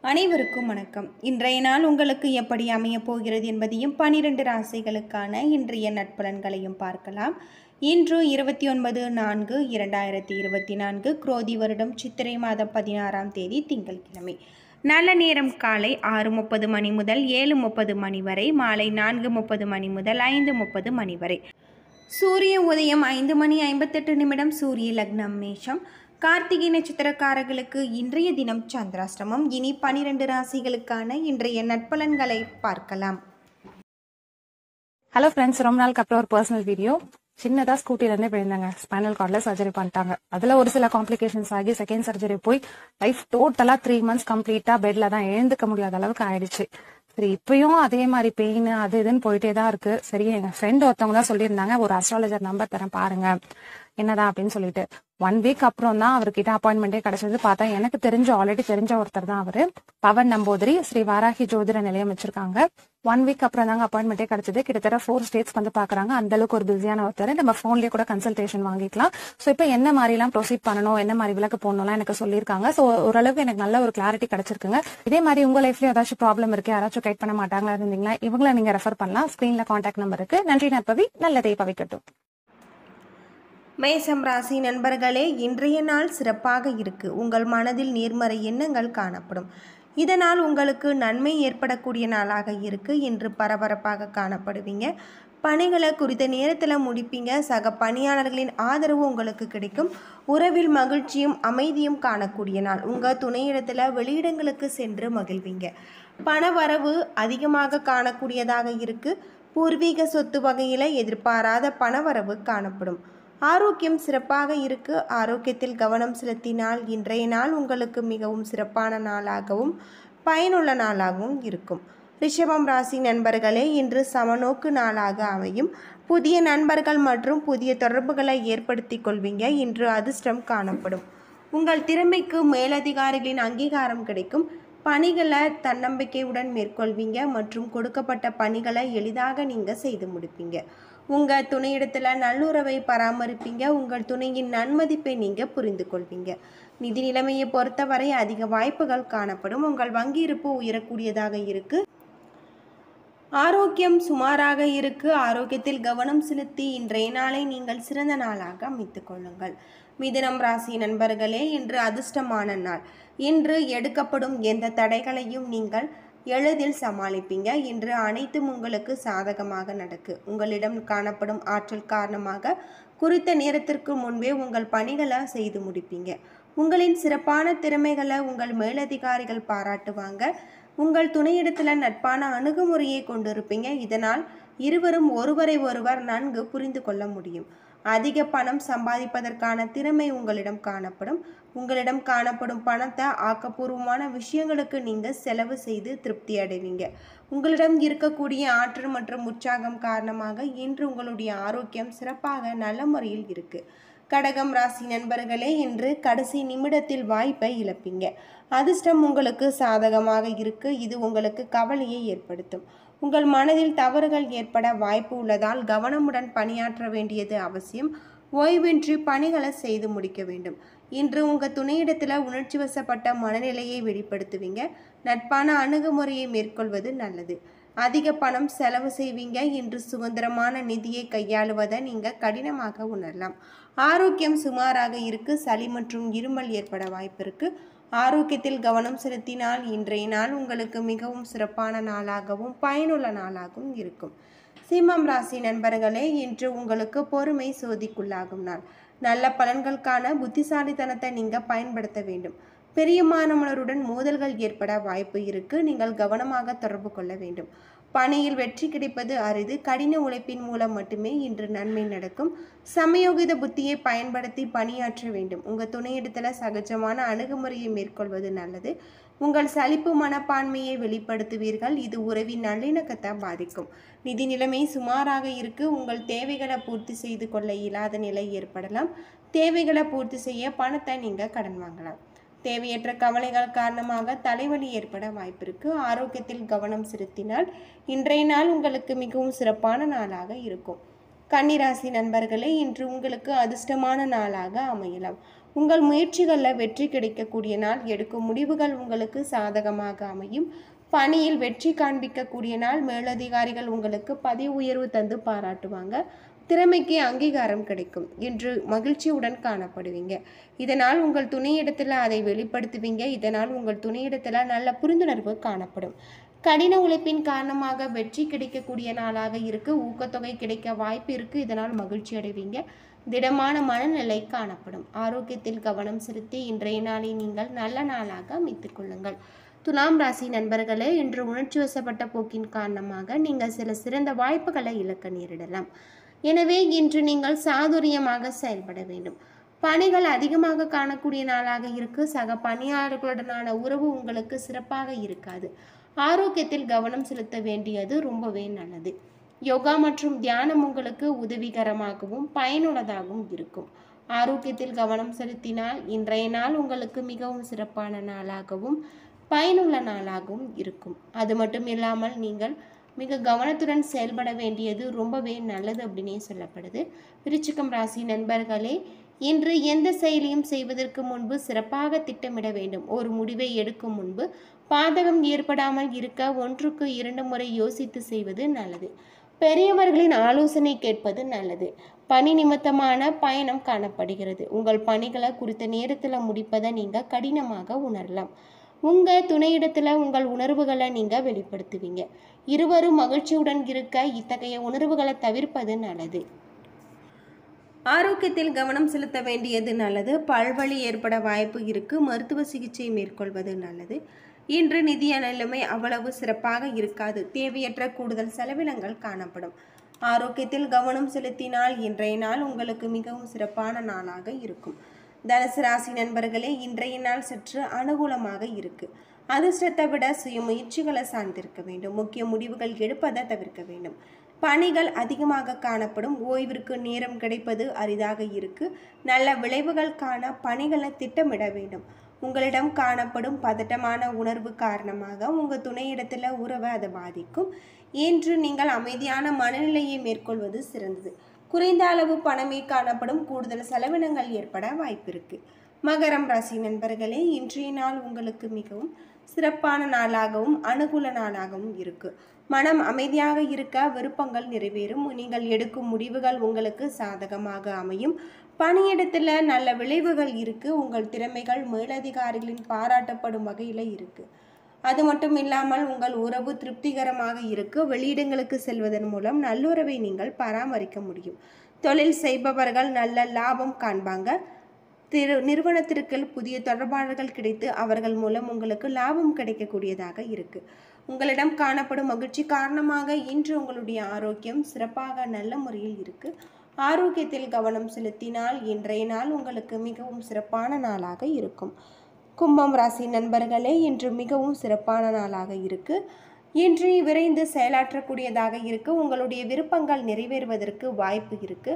அனைவருக்கும் வணக்கம். இன்றைய நாள் உங்களுக்கு எப்படி அமையப் போகிறது என்பதையும் 12 ராசிகளுக்கான இன்றைய நட்பலன்களையும் பார்க்கலாம். இன்று 29/4/2024 குரோதி வருடம் சித்திரை மாதம் 16ஆம் தேதி திங்கட்கிழமை. நல்ல நேரம் காலை 6:30 மணி முதல் 7:30 மணி வரை, மாலை 4:30 மணி முதல் 5:30 மணி வரை. சூரிய உதயம் 5:58 சூரிய லக்னம் மேஷம். கார்த்திகை நட்சத்திரக்காரர்களுக்கு இன்றைய தினம் சந்திராஷ்டமம். இனி 12 ராசிகளுக்கான இன்றைய நட்பலன்களை பார்க்கலாம். ஹலோ ஃப்ரெண்ட்ஸ், ரொம்ப நாளுக்கு அப்புறம் ஒரு பர்சனல் வீடியோ. சின்னதா ஸ்கூட்டிலேருந்தே போயிருந்தாங்க. ஸ்பைனல் கார்டில் சர்ஜரி பண்ணிட்டாங்க. அதில் ஒரு சில காம்ப்ளிகேஷன்ஸ் ஆகி செகண்ட் சர்ஜரி போய் லைஃப் டோட்டலாக 3 months கம்ப்ளீட்டாக பெட்டில் தான் எழுந்துக்க முடியாத அளவுக்கு ஆயிடுச்சு. சரி, இப்பயும் அதே மாதிரி பெயின் அது இதுன்னு போயிட்டே தான் இருக்கு. சரி, எங்க ஃப்ரெண்ட் ஒருத்தவங்க தான் சொல்லியிருந்தாங்க, ஒரு அஸ்ட்ராலஜர் நம்பர் தரேன் பாருங்க என்னதான் அப்படின்னு சொல்லிட்டு. 1 week அப்புறம் தான் அவர்கிட்ட அப்பாயின்மெண்டே கிடைச்சது. பார்த்தா எனக்கு ஆல்ரெடி தெரிஞ்ச ஒருத்தர் தான் அவரு. பவன் நம்பூதிரி ஸ்ரீ வாராகி ஜோதிட நிலையம் வச்சிருக்காங்க. 1 week அப்புறம் தாங்க அப்பாயின்மெண்டே கிடைச்சது. கிட்டத்தட்ட 4 states வந்து பாக்குறாங்க. அந்த அளவுக்கு ஒரு பிஸியான ஒருத்தர். நம்ம போன்லயே கூட கன்சல்டேஷன் வாங்கிக்கலாம். ஸோ இப்போ என்ன மாதிரி எல்லாம் ப்ரொசீட் பண்ணணும், என்ன மாதிரி விளக்கு போடணும்லாம் எனக்கு சொல்லியிருக்காங்க. ஸோ ஓரளவுக்கு எனக்கு நல்ல ஒரு கிளாரிட்டி கிடைச்சிருக்குங்க. இதே மாதிரி உங்க லைஃப்ல ஏதாச்சும் ப்ராப்ளம் இருக்கு, யாராச்சும் கைட் பண்ண மாட்டாங்களா இருந்தீங்களா, இவங்களை நீங்க ரெஃபர் பண்ணலாம். ஸ்கிரீன்ல கான்டாக்ட் நம்பர் இருக்கு. நன்றி நற்பவி, நல்லதை பவிக்கட்டும். மேசம் ராசி நண்பர்களே, இன்றைய நாள் சிறப்பாக இருக்கு. உங்கள் மனதில் நேர்மறை எண்ணங்கள் காணப்படும். இதனால் உங்களுக்கு நன்மை ஏற்படக்கூடிய நாளாக இருக்கு. இன்று பரபரப்பாக காணப்படுவீங்க. பணிகளை குறித்த நேரத்தில் முடிப்பீங்க. சக பணியாளர்களின் ஆதரவு உங்களுக்கு கிடைக்கும். உறவில் மகிழ்ச்சியும் அமைதியும் காணக்கூடிய நாள். உங்கள் துணையிடத்தில் வெளியிடங்களுக்கு சென்று மகிழ்வீங்க. பண வரவு அதிகமாக காணக்கூடியதாக இருக்கு. பூர்வீக சொத்து வகையில் எதிர்பாராத பணவரவு காணப்படும். ஆரோக்கியம் சிறப்பாக இருக்கு. ஆரோக்கியத்தில் கவனம் செலுத்தினால் இன்றைய நாள் உங்களுக்கு மிகவும் சிறப்பான நாளாகவும் பயனுள்ள நாளாகவும் இருக்கும். ரிஷபம் ராசி நண்பர்களே, இன்று சமநோக்கு நாளாக அமையும். புதிய நண்பர்கள் மற்றும் புதிய தொடர்புகளை ஏற்படுத்தி கொள்வீங்க. இன்று அதிர்ஷ்டம் காணப்படும். உங்கள் திறமைக்கு மேலதிகாரிகளின் அங்கீகாரம் கிடைக்கும். பணிகளை தன்னம்பிக்கையுடன் மேற்கொள்வீங்க மற்றும் கொடுக்கப்பட்ட பணிகளை எளிதாக நீங்கள் செய்து முடிப்பீங்க. உங்கள் துணையிடத்தில் நல்லுறவை பராமரிப்பீங்க. உங்கள் துணையின் நன்மதிப்பை நீங்கள் புரிந்து கொள்வீங்க. நிதி நிலைமையை பொறுத்தவரை அதிக வாய்ப்புகள் காணப்படும். உங்கள் வங்கி இருப்பு உயரக்கூடியதாக இருக்கு. ஆரோக்கியம் சுமாராக இருக்கு. ஆரோக்கியத்தில் கவனம் செலுத்தி இன்றைய நாளை நீங்கள் சிறந்த நாளாக அமைத்துக் கொள்ளுங்கள். மிதுனம் ராசி நண்பர்களே, இன்று அதிர்ஷ்டமான நாள். இன்று எடுக்கப்படும் எந்த தடைகளையும் நீங்கள் எளிதில் சமாளிப்பீங்க. இன்று அனைத்தும் உங்களுக்கு சாதகமாக நடக்கு. உங்களிடம் காணப்படும் ஆற்றல் காரணமாக குறித்த நேரத்திற்கு முன்பே உங்கள் பணிகளை செய்து முடிப்பீங்க. உங்களின் சிறப்பான திறமைகளை உங்கள் மேலதிகாரிகள் பாராட்டுவாங்க. உங்கள் துணையிடத்தில் நட்பான அணுகுமுறையை கொண்டிருப்பீங்க. இதனால் இருவரும் ஒருவரை ஒருவர் நன்கு புரிந்து கொள்ள முடியும். அதிக பணம் சம்பாதிப்பதற்கான திறமை உங்களிடம் காணப்படும். உங்களிடம் காணப்படும் பணத்தை ஆக்கப்பூர்வமான விஷயங்களுக்கு நீங்கள் செலவு செய்து திருப்தி அடைவீங்க. உங்களிடம் இருக்கக்கூடிய ஆற்றல் மற்றும் உற்சாகம் காரணமாக இன்று உங்களுடைய ஆரோக்கியம் சிறப்பாக நல்ல முறையில் இருக்கு. கடகம் ராசி நண்பர்களே, இன்று கடைசி நிமிடத்தில் வாய்ப்பை இழப்பீங்க. அதிர்ஷ்டம் உங்களுக்கு சாதகமாக இருக்கு. இது உங்களுக்கு கவலையை ஏற்படுத்தும். உங்கள் மனதில் தவறுகள் ஏற்பட வாய்ப்பு உள்ளதால் கவனமுடன் பணியாற்ற வேண்டியது அவசியம். ஓய்வின்றி பணிகளை செய்து முடிக்க வேண்டும். இன்று உங்கள் துணையிடத்தில் உணர்ச்சி வசப்பட்ட மனநிலையை வெளிப்படுத்துவீங்க. நட்பான அணுகுமுறையை மேற்கொள்வது நல்லது. அதிக பணம் செலவு செய்வீங்க. இன்று சுதந்திரமான நிதியை கையாளுவதை நீங்கள் கடினமாக உணரலாம். ஆரோக்கியம் சுமாராக இருக்கு. சளி மற்றும் இருமல் ஏற்பட வாய்ப்பு இருக்கு. ஆரோக்கியத்தில் கவனம் செலுத்தினால் இன்றைய நாள் உங்களுக்கு மிகவும் சிறப்பான நாளாகவும் பயனுள்ள நாளாகவும் இருக்கும். சிம்மம் ராசி நண்பர்களே, இன்று உங்களுக்கு பொறுமை சோதிக்குள்ளாகும் நாள். நல்ல பலன்களுக்கான புத்திசாலித்தனத்தை நீங்கள் பயன்படுத்த வேண்டும். பெரியமானவருடன் மோதல்கள் ஏற்பட வாய்ப்பு இருக்கு. நீங்கள் கவனமாக தொடர்பு கொள்ள வேண்டும். பணியில் வெற்றி கிடைப்பது அரிது. கடின உழைப்பின் மூலம் மட்டுமே இன்று நன்மை நடக்கும். சமயோகித புத்தியை பயன்படுத்தி பணியாற்ற வேண்டும். உங்கள் துணையிடத்தில் சகஜமான அணுகுமுறையை மேற்கொள்வது நல்லது. உங்கள் சலிப்பு மனப்பான்மையை வெளிப்படுத்துவீர்கள். இது உறவின் நல்லிணக்கத்தை பாதிக்கும். நிதி நிலைமை சுமாராக இருக்கு. உங்கள் தேவைகளை பூர்த்தி செய்து கொள்ள இயலாத நிலை ஏற்படலாம். தேவைகளை பூர்த்தி செய்ய பணத்தை நீங்கள் கடன் வாங்கலாம். தேவையற்ற கவலைகள் காரணமாக தலைவலி ஏற்பட வாய்ப்பு இருக்கு. ஆரோக்கியத்தில் கவனம் செலுத்தினால் இன்றைய நாள் உங்களுக்கு மிகவும் சிறப்பான நாளாக இருக்கும். கன்னிராசி நண்பர்களே, இன்று உங்களுக்கு அதிர்ஷ்டமான நாளாக அமையலாம். உங்கள் முயற்சிகளில் வெற்றி கிடைக்கக்கூடிய நாள். எடுக்கும் முடிவுகள் உங்களுக்கு சாதகமாக அமையும். பணியில் வெற்றி காண்பிக்கக்கூடிய நாள். மேலதிகாரிகள் உங்களுக்கு பதவி உயர்வு தந்து பாராட்டுவாங்க. திறமைக்கு அங்கீகாரம் கிடைக்கும். இன்று மகிழ்ச்சியுடன் காணப்படுவீங்க. இதனால் உங்கள் துணையிடத்தில் அதை வெளிப்படுத்துவீங்க. இதனால் உங்கள் துணையிடத்தில் நல்ல புரிந்துணர்வு காணப்படும். கடின உழைப்பின் காரணமாக வெற்றி கிடைக்கக்கூடிய நாளாக இருக்கு. ஊக்கத்தொகை கிடைக்க வாய்ப்பு இருக்கு. இதனால் மகிழ்ச்சி அடைவீங்க. திடமான மனநிலை காணப்படும். ஆரோக்கியத்தில் கவனம் செலுத்தி இன்றைய நாளை நீங்கள் நல்ல நாளாக அமைத்துக் கொள்ளுங்கள். துலாம் ராசி நண்பர்களே, இன்று உணர்ச்சி வசப்பட்ட போக்கின் காரணமாக நீங்கள் சில சிறந்த வாய்ப்புகளை இழக்க நேரிடலாம். எனவே இன்று நீங்கள் சாதுரியமாக செயல்பட வேண்டும். பணிகள் அதிகமாக காணக்கூடிய நாளாக இருக்கு. சக பணியாளர்களுடனான உறவு உங்களுக்கு சிறப்பாக இருக்காது. ஆரோக்கியத்தில் கவனம் செலுத்த வேண்டியது ரொம்பவே நல்லது. யோகா மற்றும் தியானம் உங்களுக்கு உதவிகரமாகவும் பயனுள்ளதாகவும் இருக்கும். ஆரோக்கியத்தில் கவனம் செலுத்தினால் இன்றைய நாள் உங்களுக்கு மிகவும் சிறப்பான நாளாகவும் பயனுள்ள நாளாகவும் இருக்கும். அது மட்டும் இல்லாமல் நீங்கள் மிக கவனத்துடன் செயல்பட வேண்டியது ரொம்பவே நல்லது அப்படின்னே சொல்லப்படுது. விருச்சிகம் ராசி நண்பர்களே, இன்று எந்த செயலையும் செய்வதற்கு முன்பு சிறப்பாக திட்டமிட வேண்டும். ஒரு முடிவை எடுக்கும் முன்பு பாதகம் ஏற்படாமல் இருக்க 1க்கு 2 முறை யோசித்து செய்வது நல்லது. பெரியவர்களின் ஆலோசனை கேட்பது நல்லது. பணி நிமித்தமான பயணம் காணப்படுகிறது. உங்கள் பணிகளை குறித்த நேரத்தில் முடிப்பதை நீங்கள் கடினமாக உணரலாம். உங்கள் துணையிடத்தில் உங்கள் உணர்வுகளை நீங்கள் வெளிப்படுத்துவீங்க. இருவரும் மகிழ்ச்சியுடன் இருக்க இத்தகைய உணர்வுகளை தவிர்ப்பது நல்லது. ஆரோக்கியத்தில் கவனம் செலுத்த வேண்டியது நல்லது. பல்வலி ஏற்பட வாய்ப்பு இருக்கு. மருத்துவ சிகிச்சை மேற்கொள்வது நல்லது. இன்று நிதிய நிலைமை அவ்வளவு சிறப்பாக இருக்காது. தேவையற்ற கூடுதல் செலவினங்கள் காணப்படும். ஆரோக்கியத்தில் கவனம் செலுத்தினால் இன்றைய நாள் உங்களுக்கு மிகவும் சிறப்பான நாளாக இருக்கும். தனுசு ராசி நண்பர்களே, இன்றைய நாள் சற்று அனுகூலமாக இருக்கு. அதிர்ஷ்டத்தை விட சுய முயற்சிகளை சார்ந்திருக்க வேண்டும். முக்கிய முடிவுகள் எடுப்பதை தவிர்க்க வேண்டும். பணிகள் அதிகமாக காணப்படும். ஓய்விற்கு நேரம் கிடைப்பது அரிதாக இருக்கு. நல்ல விளைவுகள் காண பணிகளை திட்டமிட வேண்டும். உங்களிடம் காணப்படும் பதட்டமான உணர்வு காரணமாக உங்கள் துணையிடத்தில் உறவை அதை பாதிக்கும். இன்று நீங்கள் அமைதியான மனநிலையை மேற்கொள்வது சிறந்தது. குறைந்த அளவு பணமே காணப்படும். கூடுதல் செலவினங்கள் ஏற்பட வாய்ப்பிருக்கு. மகரம் ராசி நண்பர்களே, இன்றைய நாள் உங்களுக்கு மிகவும் சிறப்பான நாளாகவும் அனுகூல நாளாகவும் இருக்கு. மனம் அமைதியாக இருக்க விருப்பங்கள் நிறைவேறும். நீங்கள் எடுக்கும் முடிவுகள் உங்களுக்கு சாதகமாக அமையும். பணியிடத்தில் நல்ல விளைவுகள் இருக்கு. உங்கள் திறமைகள் மேலதிகாரிகளின் பாராட்டப்படும் வகையில் இருக்கு. அது மட்டும் இல்லாமல் உங்கள் உறவு திருப்திகரமாக இருக்கு. வெளியிடங்களுக்கு செல்வதன் மூலம் நல்லுறவை நீங்கள் பராமரிக்க முடியும். தொழில் செய்பவர்கள் நல்ல லாபம் காண்பாங்க. நிறுவனத்திற்கு புதிய தொடர்பாளர்கள் கிடைத்து அவர்கள் மூலம் உங்களுக்கு லாபம் கிடைக்கக்கூடியதாக இருக்கு. உங்களிடம் காணப்படும் மகிழ்ச்சி காரணமாக இன்று உங்களுடைய ஆரோக்கியம் சிறப்பாக நல்ல முறையில் இருக்கு. ஆரோக்கியத்தில் கவனம் செலுத்தினால் இன்றைய நாள் உங்களுக்கு மிகவும் சிறப்பான நாளாக இருக்கும். கும்பம் ராசி நண்பர்களே, இன்று மிகவும் சிறப்பான நாளாக இருக்கு. இன்று விரைந்து செயலாற்றக்கூடியதாக இருக்கு. உங்களுடைய விருப்பங்கள் நிறைவேறுவதற்கு வாய்ப்பு இருக்கு.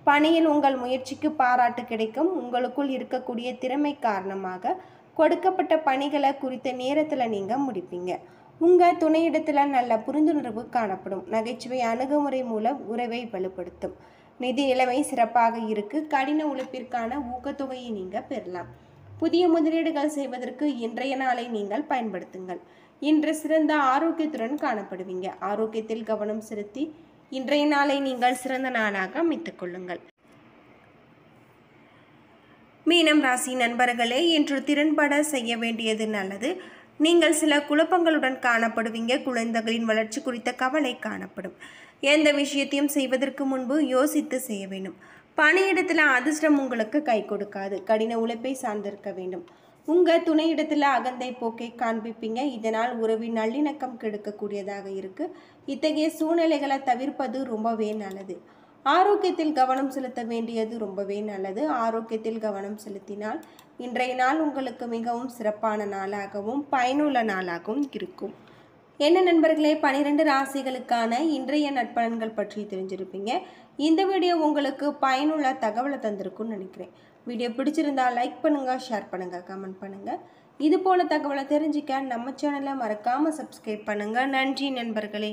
பணியில் உங்கள் முயற்சிக்கு பாராட்டு கிடைக்கும். உங்களுக்குள் இருக்கக்கூடிய திறமை காரணமாக கொடுக்கப்பட்ட பணிகளை குறித்த நேரத்தில் நீங்கள் முடிப்பீங்க. உங்கள் துணையிடத்தில் நல்ல புரிந்துணர்வு காணப்படும். நகைச்சுவை அணுகுமுறை மூலம் உறவை வலுப்படுத்தும். நிதி நிலைமை சிறப்பாக இருக்கு. கடின உழைப்பிற்கான ஊக்கத்தொகையை நீங்கள் பெறலாம். புதிய முதலீடுகள் செய்வதற்கு இன்றைய நாளை நீங்கள் பயன்படுத்துங்கள். இன்று சிறந்த ஆரோக்கியத்துடன் காணப்படுவீங்க. ஆரோக்கியத்தில் கவனம் செலுத்தி இன்றைய நாளை நீங்கள் சிறந்த நாளாக அமைத்துக் கொள்ளுங்கள். மீனம் ராசி நண்பர்களே, இன்று திறன்பட செய்ய வேண்டியது நல்லது. நீங்கள் சில குழப்பங்களுடன் காணப்படுவீங்க. குழந்தைகளின் வளர்ச்சி குறித்த கவலை காணப்படும். எந்த விஷயத்தையும் செய்வதற்கு முன்பு யோசித்து செய்ய வேண்டும். பணியிடத்தில் அதிர்ஷ்டம் உங்களுக்கு கை கொடுக்காது. கடின உழைப்பை சார்ந்திருக்க வேண்டும். உங்கள் துணையிடத்தில் அகந்தை போக்கை காண்பிப்பீங்க. இதனால் உறவின் நல்லிணக்கம் கெடுக்கக்கூடியதாக இருக்கு. இத்தகைய சூழ்நிலைகளை தவிர்ப்பது ரொம்பவே நல்லது. ஆரோக்கியத்தில் கவனம் செலுத்த வேண்டியது ரொம்பவே நல்லது. ஆரோக்கியத்தில் கவனம் செலுத்தினால் இன்றைய நாள் உங்களுக்கு மிகவும் சிறப்பான நாளாகவும் பயனுள்ள நாளாகவும் இருக்கும். என்ன நண்பர்களே, 12 ராசிகளுக்கான இன்றைய நற்பலன்கள் பற்றி தெரிஞ்சிருப்பீங்க. இந்த வீடியோ உங்களுக்கு பயனுள்ள தகவலை தந்திருக்கும்னு நினைக்கிறேன். வீடியோ பிடிச்சிருந்தா லைக் பண்ணுங்க, ஷேர் பண்ணுங்க, கமெண்ட் பண்ணுங்க. இது போல தகவலை தெரிஞ்சுக்க நம்ம சேனலை மறக்காம சப்ஸ்கிரைப் பண்ணுங்க. நன்றி நண்பர்களே.